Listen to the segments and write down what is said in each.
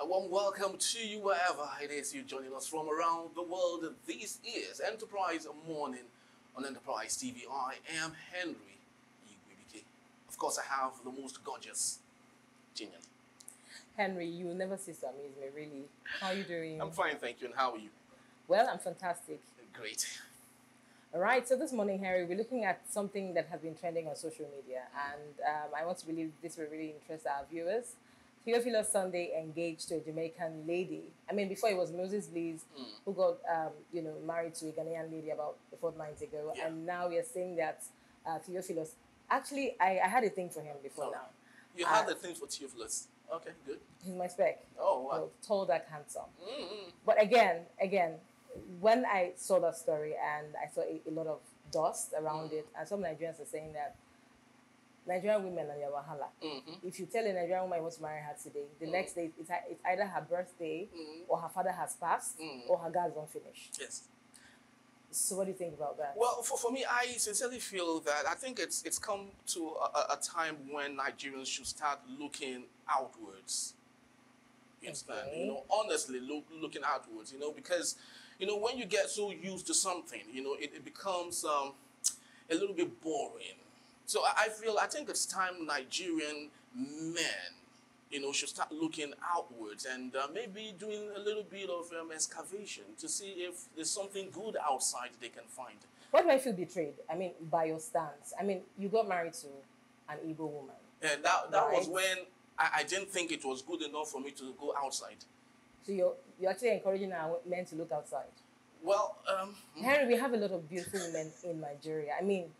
A warm welcome to you wherever it is you're joining us from around the world. This is Enterprise Morning on Enterprise TV. I am Henry Igwebike. Of course, I have the most gorgeous Genian. Henry, you will never cease to amaze me, really. How are you doing? I'm fine, thank you. And how are you? Well, I'm fantastic. Great. All right, so this morning, Harry, we're looking at something that has been trending on social media, and I want to believe this will really interest our viewers. Theophilus Sunday engaged to a Jamaican lady. I mean, before it was Moses Lees, who got, married to a Ghanaian lady about a fortnight ago, and now we are saying that Theophilus. Actually, I had a thing for him before now. You had a thing for Theophilus. Okay, good. He's my spec. Oh, wow. Well, tall, dark, handsome. But again, when I saw that story and I saw a lot of dust around it, and some Nigerians are saying that Nigerian women are your wahala. If you tell a Nigerian woman you want to marry her today, the next day it's either her birthday or her father has passed or her gas don't finish. Yes. So what do you think about that? Well, for me, I sincerely feel that I think it's come to a time when Nigerians should start looking outwards. You understand? Okay. Honestly, looking outwards, because, when you get so used to something, it becomes a little bit boring. So I think it's time Nigerian men, should start looking outwards and maybe doing a little bit of excavation to see if there's something good outside they can find. Why do I feel betrayed? I mean, by your stance. I mean, you got married to an Igbo woman. And that was when I didn't think it was good enough for me to go outside. So you're actually encouraging our men to look outside. Well, Henry, we have a lot of beautiful women in Nigeria. I mean,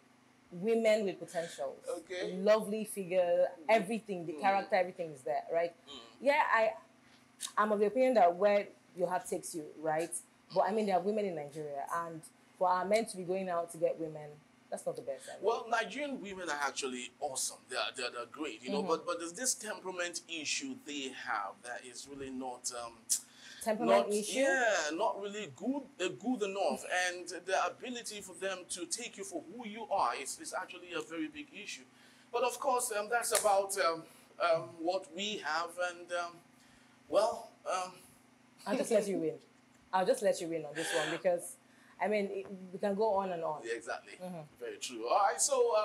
women with potentials. Okay. Lovely figure, everything, the character, everything is there, right? Yeah, I'm of the opinion that where your heart takes you, right? But I mean, there are women in Nigeria, and for our men to be going out to get women, that's not the best. I mean. Well, Nigerian women are actually awesome. They're great, but there's this temperament issue they have that is really not... temperament issue? Yeah, not really good enough. And the ability for them to take you for who you are is actually a very big issue. But of course, that's about what we have. And, I'll just let you win. I'll just let you win on this one because, I mean, we can go on and on. Yeah, exactly. Very true. All right, so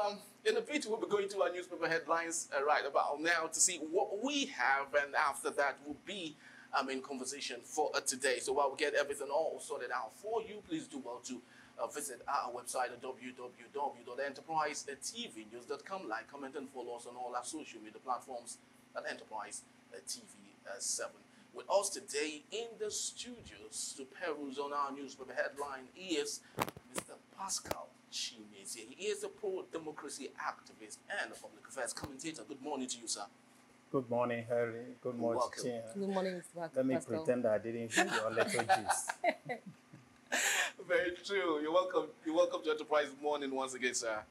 in a bit, we'll be going to our newspaper headlines right about now to see what we have. And after that will be conversation for today. So while we get everything all sorted out for you, please do well to visit our website at www.enterprisetvnews.com. Like, comment, and follow us on all our social media platforms at Enterprise TV7. With us today in the studios to peruse on our newspaper headline is Mr. Pascal Chimezie. He is a pro-democracy activist and a public affairs commentator. Good morning to you, sir. Good morning, Harry. Good morning, Tia. Good morning, Mr. Pascal. Let me pretend I didn't hear your liturgies. Very true. You're welcome. You're welcome to Enterprise Morning once again, sir.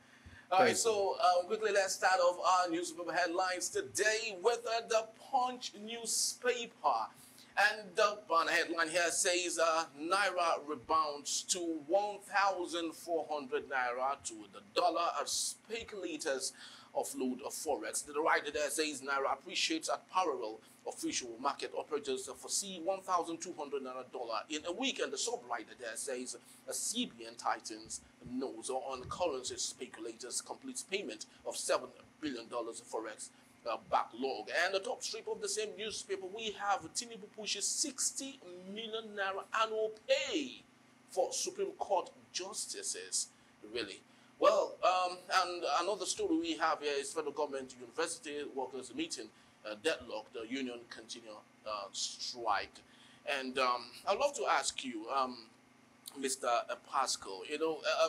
All right, so quickly let's start off our newspaper headlines today with the Punch newspaper. And the banner headline here says Naira rebounds to 1,400 Naira to the dollar as speculators offload of forex. The writer there says Naira appreciates at parallel official market operators foresee 1,200 Naira dollar in a week, and the sub-writer there says a CBN tightens nose on currency speculators completes payment of $7 billion forex backlog. And the top strip of the same newspaper, we have Tinubu pushes 60 million Naira annual pay for Supreme Court justices. Really? Well, and another story we have here is federal government university workers meeting deadlocked, the union continue strike. And I'd love to ask you, Mr. Pascal,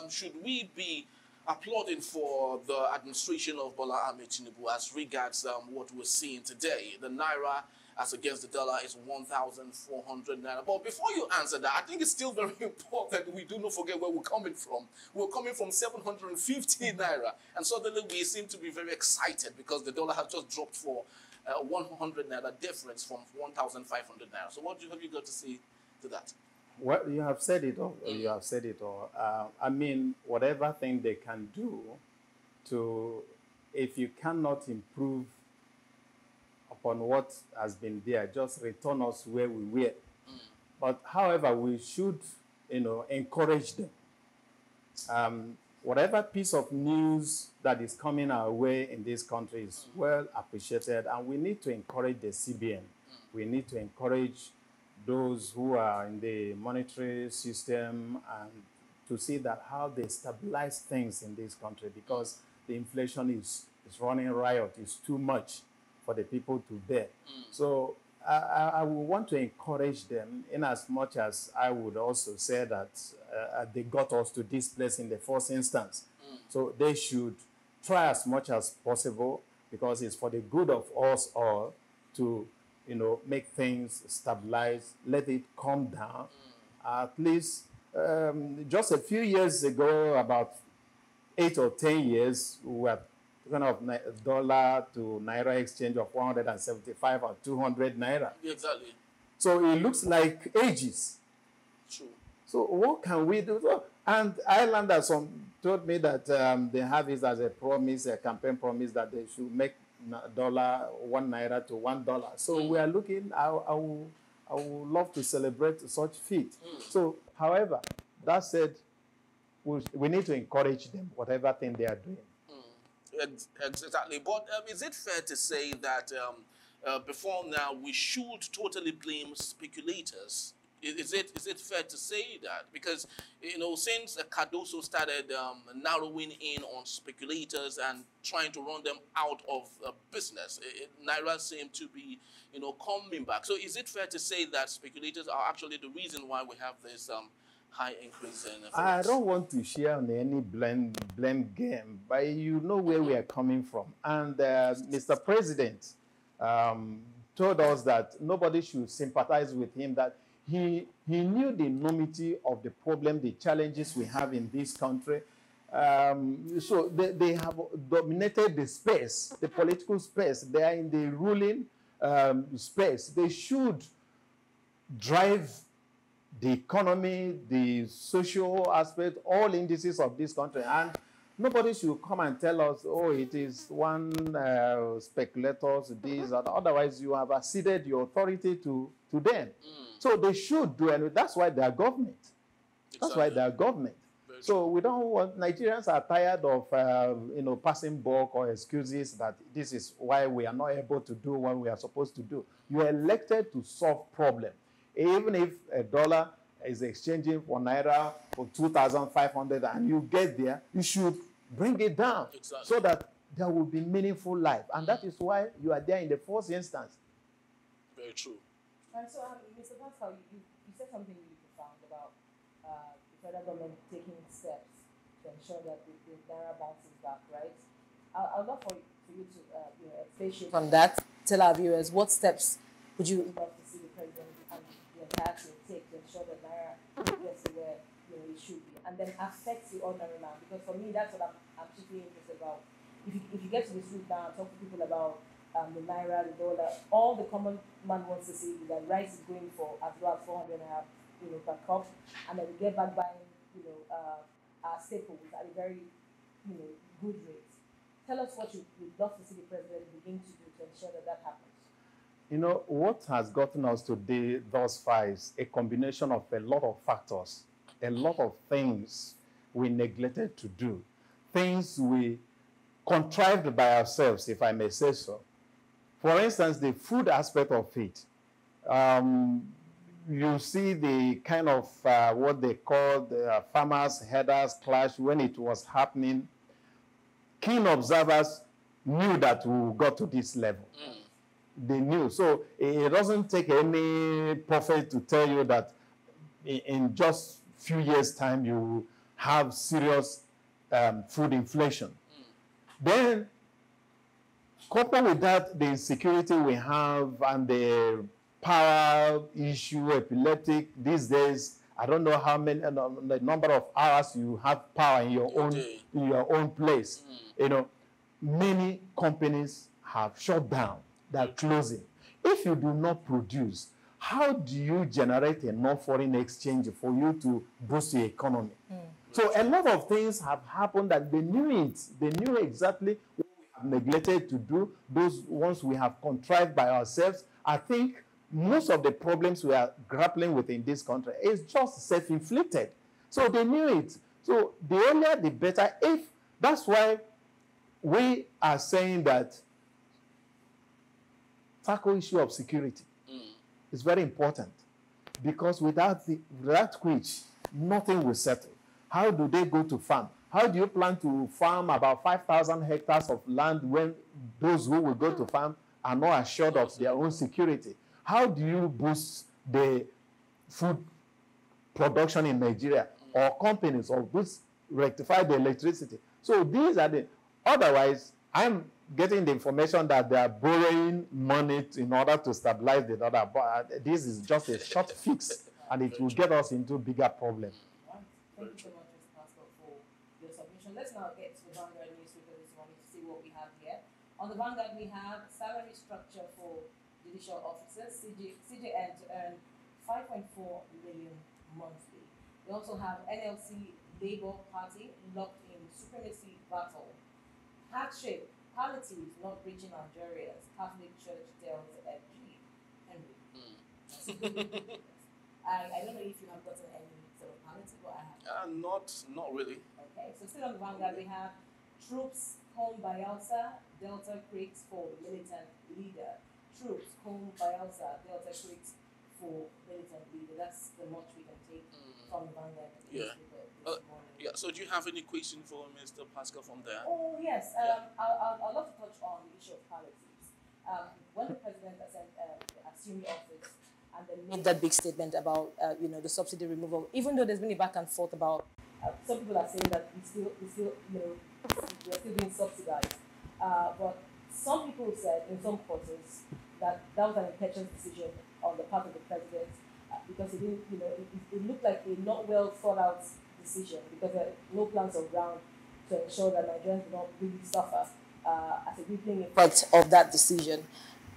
should we be applauding for the administration of Bola Ahmed Tinubu as regards what we're seeing today? The Naira as against the dollar is 1,400 Naira. But before you answer that, I think it's still very important we do not forget where we're coming from. We're coming from 750 Naira. And suddenly we seem to be very excited because the dollar has just dropped for 100 Naira difference from 1,500 Naira. So what have you got to say to that? Well, you have said it all. You have said it all. I mean, whatever thing they can do to, if you cannot improve upon what has been there, just return us where we were. But however, we should, encourage them. Whatever piece of news that is coming our way in this country is well appreciated, and we need to encourage the CBN. We need to encourage those who are in the monetary system and to see that how they stabilize things in this country, because the inflation is running riot. It's too much for the people to bear. So I would want to encourage them, in as much as I would also say that they got us to this place in the first instance. So they should try as much as possible, because it's for the good of us all to, make things stabilize, let it calm down. At least just a few years ago, about 8 or 10 years, we were kind of dollar to naira exchange of 175 or 200 naira. Exactly. So it looks like ages. True. So what can we do? And Islanders told me that they have it as a promise, a campaign promise, that they should make dollar 1 naira to $1. So we are looking. I would love to celebrate such feat. So, however, that said, we need to encourage them, whatever thing they are doing. Exactly. But is it fair to say that before now we should totally blame speculators? Is it fair to say that? Because, since Cardoso started narrowing in on speculators and trying to run them out of business, Naira seemed to be, coming back. So is it fair to say that speculators are actually the reason why we have this high increase in effects? I don't want to share on any blame game, but you know where we are coming from. And Mr. President told us that nobody should sympathize with him, that he knew the enormity of the problem, the challenges we have in this country. So they have dominated the space, the political space. They are in the ruling space. They should drive the economy, the social aspect, all indices of this country. And nobody should come and tell us, oh, it is one speculators, this, or otherwise you have acceded your authority to them. So they should do, and that's why they are government. That's why they are government. So we don't want, Nigerians are tired of, passing bulk or excuses that this is why we are not able to do what we are supposed to do. You are elected to solve problems. Even if a dollar is exchanging for naira for 2,500 and you get there, you should bring it down so that there will be meaningful life. And that is why you are there in the first instance. Very true. And so, Mr. Pascal, you said something really profound about the federal government taking steps to ensure that the naira bounces back, right? I'd love for you to expatiate on that. Tell our viewers, what steps would you love to see the president and the entire team take to ensure that naira gets to where it should be, and then affects the ordinary man? Because for me, that's what I'm chiefly interested about. If you get to the street now and talk to people about the naira, the dollar, all the common man wants to see is that rice is going for as low as 400 naira, per cup, and then we get back buying, our staples at a very, good rate. Tell us what you'd love to see the president begin to do to ensure that happens. What has gotten us today thus far is a combination of a lot of factors, a lot of things we neglected to do, things we contrived by ourselves, if I may say so. For instance, the food aspect of it. You see the kind of what they call the farmers' headers clash when it was happening. Keen observers knew that we got to this level. They knew. So it doesn't take any prophet to tell you that in just a few years' time you have serious food inflation. Then, coupled with that, the insecurity we have and the power issue, epileptic, these days, I don't know how many, the number of hours you have power in your own place. Many companies have shut down. They're closing. If you do not produce, how do you generate enough foreign exchange for you to boost the economy? So a lot of things have happened that they knew it. They knew exactly what we neglected to do, those ones we have contrived by ourselves. I think most of the problems we are grappling with in this country is just self-inflicted. So they knew it. So the earlier, the better. If that's why we are saying that tackle issue of security is very important, because without which nothing will settle. How do they go to farm? How do you plan to farm about 5,000 hectares of land when those who will go to farm are not assured of their own security? How do you boost the food production in Nigeria, or companies, or boost, rectify the electricity? So these are the, otherwise, I'm getting the information that they are borrowing money in order to stabilize the dollar. But this is just a short fix, and it will get us into bigger problems. Thank you so much, Mr. Pascal, for your submission. Let's now get to the Vanguard newspaper this morning to see what we have here. On the Vanguard, we have salary structure for judicial officers. CJN to earn 5.4 million monthly. We also have NLC Labour Party locked in supremacy battle. Hardship, palliatives not reaching Nigerians. Catholic Church tells FG. Henry. I don't know if you have gotten any sort of palliative, but I have. Not really. Okay, so still on the Vanguard, we have troops home Bayelsa, Delta Creeks for militant leader. Troops home Bayelsa, Delta Creeks for militant leader. That's the much we can take from the Vanguard newspaper this morning. Yeah, so do you have any question for Mr. Pascal from there? Oh, yes. I'd love to touch on the issue of palliatives. When the president assumed office and then made that big statement about, the subsidy removal, even though there's been a back and forth about, some people are saying that we're still being subsidized. But some people said in some quarters that was an impetuous decision on the part of the president, because it didn't, it looked like a not well thought out decision, because there are no plans on ground to ensure that Nigerians do not really suffer as a rippling effect of that decision.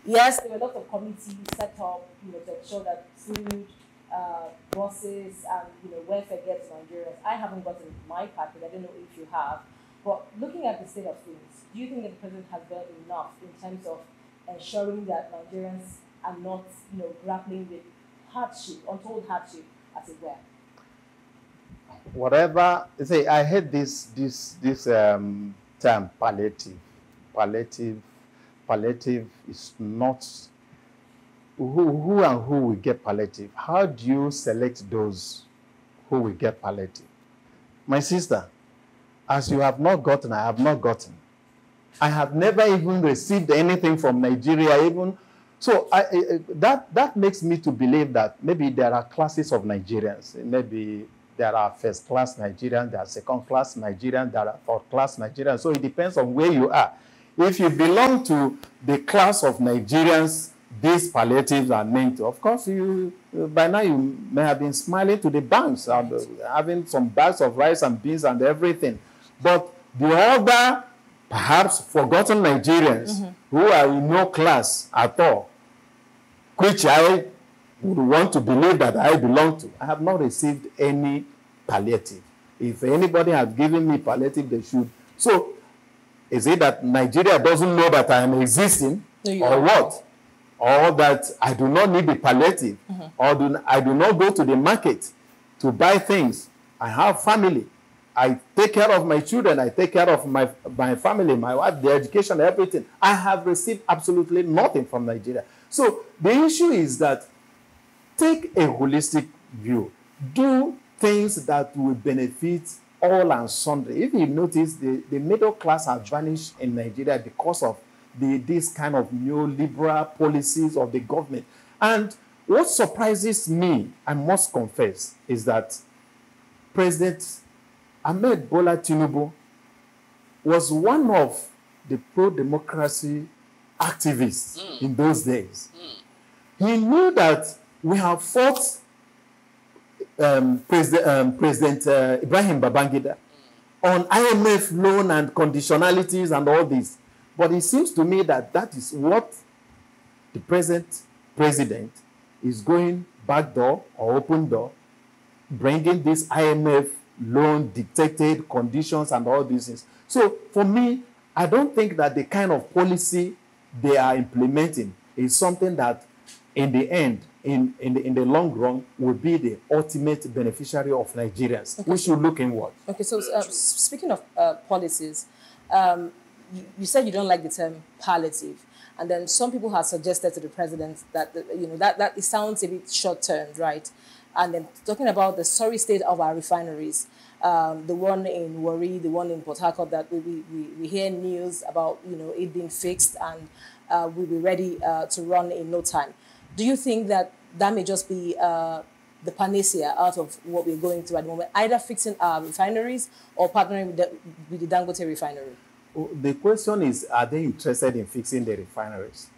Yes, there were a lot of committees set up, to ensure that food, buses, and welfare gets to Nigerians. I haven't gotten my package. I don't know if you have. But looking at the state of things, do you think that the president has done enough in terms of ensuring that Nigerians are not, grappling with hardship, untold hardship, as it were? Whatever, say, I hate this term palliative. Palliative is not who and who will get palliative. How do you select those who will get palliative? My sister, as you have not gotten, I have not gotten. I have never even received anything from Nigeria, even. So that makes me to believe that maybe there are classes of Nigerians. Maybe there are first-class Nigerians, there are second-class Nigerians, there are third-class Nigerians. So it depends on where you are. If you belong to the class of Nigerians these palliatives are meant to, of course, by now you may have been smiling to the banks, having some bags of rice and beans and everything. But the other, perhaps forgotten Nigerians who are in no class at all, which I would want to believe that I belong to, I have not received any palliative. If anybody has given me palliative, they should. So, is it that Nigeria doesn't know that I am existing, or what? Or that I do not need the palliative, or I do not go to the market to buy things? I have family. I take care of my children. I take care of my family, my wife, their education, everything. I have received absolutely nothing from Nigeria. So the issue is that take a holistic view. Do things that will benefit all and sundry. If you notice, the middle class has vanished in Nigeria because of this kind of neoliberal policies of the government. And what surprises me, I must confess, is that President Ahmed Bola Tinubu was one of the pro-democracy activists in those days. He knew that we have fought President Ibrahim Babangida on IMF loan and conditionalities and all this. But it seems to me that that is what the present president is going back door or open door, bringing this IMF loan dictated conditions and all these things. So for me, I don't think that the kind of policy they are implementing is something that, in the end, in the long run, will be the ultimate beneficiary of Nigerians. Okay. We should look inward. Okay, so speaking of policies, you said you don't like the term palliative, and then some people have suggested to the president that that it sounds a bit short-term, right? And then talking about the sorry state of our refineries, the one in Warri, the one in Port Harcourt, that we hear news about it being fixed and we'll be ready to run in no time. Do you think that may just be the panacea out of what we're going through at the moment, either fixing our refineries or partnering with the Dangote refinery? The question is, are they interested in fixing the refineries?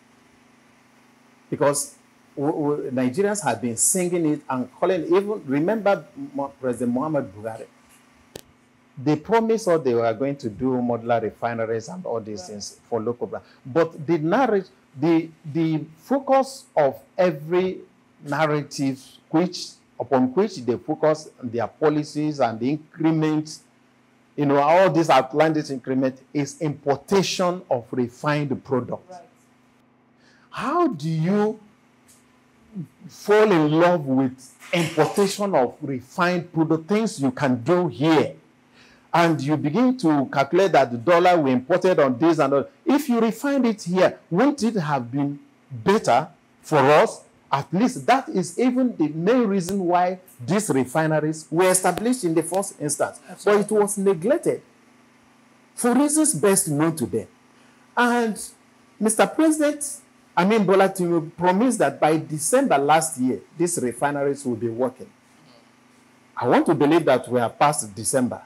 Because Nigerians have been singing it and calling it. Even remember President Muhammad Buhari. They promised us they were going to do modular refineries and all these things for local brand. But the focus of every narrative upon which they focus on their policies and the increments, all these outlandish increment is importation of refined products. Right. How do you fall in love with importation of refined product, things you can do here? And you begin to calculate that the dollar we imported on this and that. If you refine it here, wouldn't it have been better for us? At least that is even the main reason why these refineries were established in the first instance. Absolutely. But it was neglected for reasons best known to them. And Mr. President, Bola Tinubu promised that by December last year, these refineries will be working. I want to believe that we have passed December.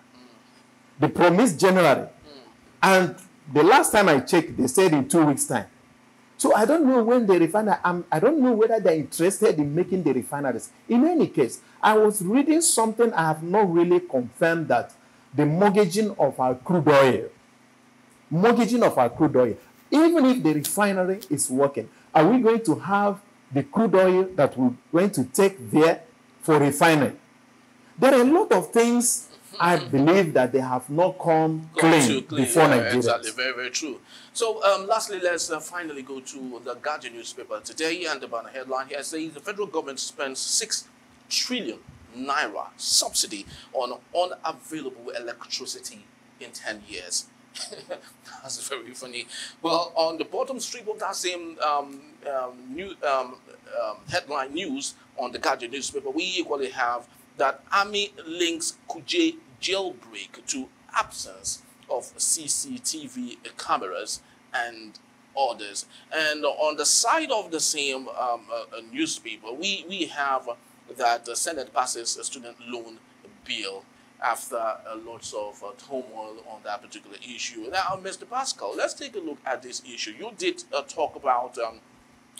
They promised January. And the last time I checked, they said in 2 weeks' time. So I don't know when the refinery, I don't know whether they're interested in making the refineries. In any case, I was reading something I have not really confirmed, that the mortgaging of our crude oil, even if the refinery is working, are we going to have the crude oil that we're going to take there for refining? There are a lot of things I believe that they have not come clean before Nigeria. Exactly, very, very true. So, lastly, let's finally go to the Guardian newspaper today, and about a headline here says the federal government spends 6 trillion naira subsidy on unavailable electricity in 10 years. That's very funny. Well, on the bottom strip of that same headline news on the Guardian newspaper, we equally have that Army links Kuje jailbreak to absence of CCTV cameras and orders. And on the side of the same newspaper, we have that the Senate passes a student loan bill after lots of turmoil on that particular issue. Now, Mr. Pascal, let's take a look at this issue. You did talk about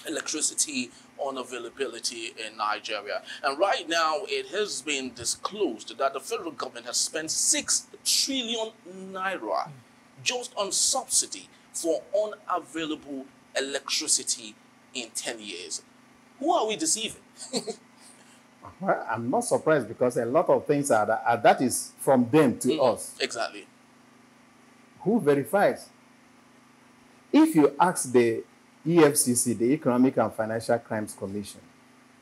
electricity unavailability in Nigeria. And right now, it has been disclosed that the federal government has spent 6 trillion naira just on subsidy for unavailable electricity in 10 years. Who are we deceiving? Well, I'm not surprised, because a lot of things that is from them to us. Exactly. Who verifies? If you ask the EFCC, the Economic and Financial Crimes Commission,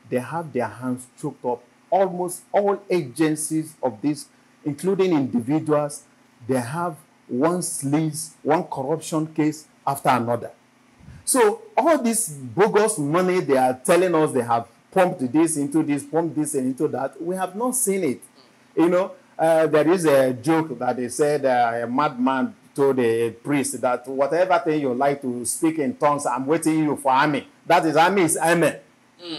they have their hands choked up. Almost all agencies of this, including individuals, they have one sleaze, one corruption case after another. So all this bogus money they are telling us they have pumped this into this, pumped this into that, we have not seen it. There is a joke that they said a madman told a priest that whatever thing you like to speak in tongues, I'm waiting you for amen. That is, amen is amen.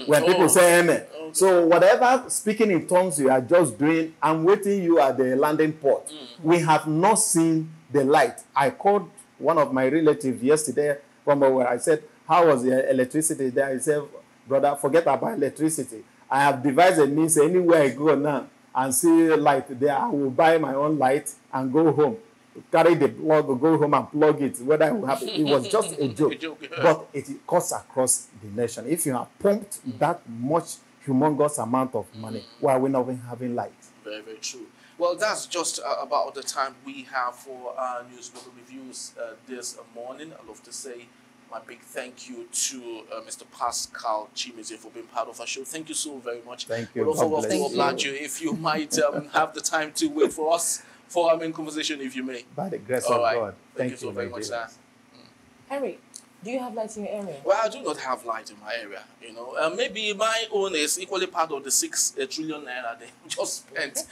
When people say amen. Okay. So whatever speaking in tongues you are just doing, I'm waiting you at the landing port. We have not seen the light. I called one of my relatives yesterday from where I said, how was the electricity there? He said, brother, forget about electricity. I have devised a means anywhere I go now and see light there, I will buy my own light and go home. Carry the plug, go home and plug it, whether it will happen. It was just a joke. But it cuts across the nation. If you have pumped that much humongous amount of money, why are we not having light? Very, very true. Well, that's just about the time we have for our newspaper reviews this morning. I'd love to say my big thank you to Mr. Pascal Chimezie for being part of our show. Thank you so very much. Thank you. We'd also love to oblige you if you might have the time to wait for us for our main conversation, if you may. By the grace All of right. God. Thank you so very much, sir. Henry, do you have lights in your area? Well, I do not have light in my area, you know. Maybe my own is equally part of the 6 trillion naira they just spent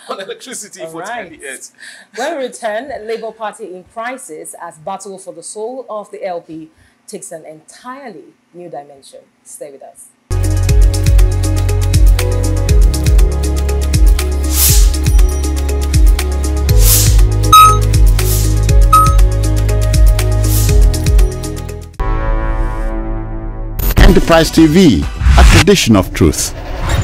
on electricity for 20 years. When we return, Labour Party in crisis as battle for the soul of the LP takes an entirely new dimension. Stay with us. Enterprise TV, a tradition of truth.